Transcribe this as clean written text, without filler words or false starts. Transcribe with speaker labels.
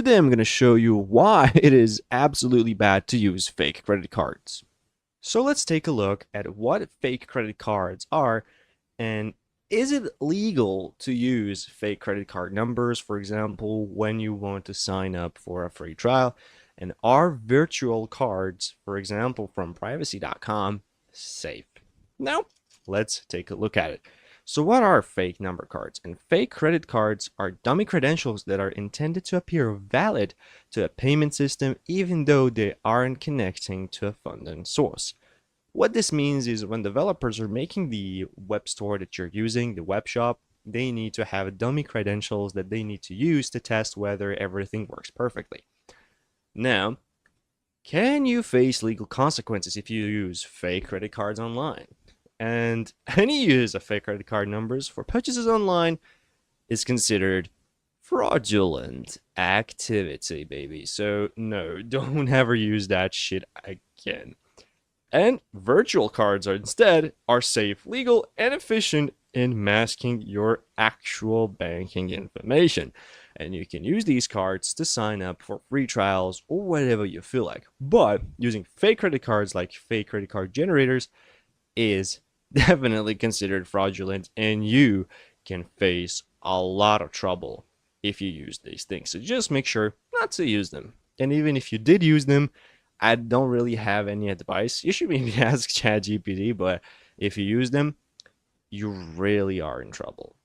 Speaker 1: today I'm going to show you why it is absolutely bad to use fake credit cards. So let's take a look at what fake credit cards are, and is it legal to use fake credit card numbers, for example, when you want to sign up for a free trial? And are virtual cards, for example, from privacy.com, safe? Now, let's take a look at it. So what are fake number cards? And fake credit cards are dummy credentials that are intended to appear valid to a payment system even though they aren't connecting to a funding source. What this means is when developers are making the web store that you're using, the web shop, they need to have dummy credentials that they need to use to test whether everything works perfectly. Now, can you face legal consequences if you use fake credit cards online? And any use of fake credit card numbers for purchases online is considered fraudulent activity, baby. So no, don't ever use that shit again. And virtual cards are instead safe, legal, and efficient in masking your actual banking information. And you can use these cards to sign up for free trials or whatever you feel like. But using fake credit cards like fake credit card generators is definitely considered fraudulent, and you can face a lot of trouble if you use these things. So just make sure not to use them. And even if you did use them, I don't really have any advice. You should maybe ask ChatGPT, but if you use them, you really are in trouble.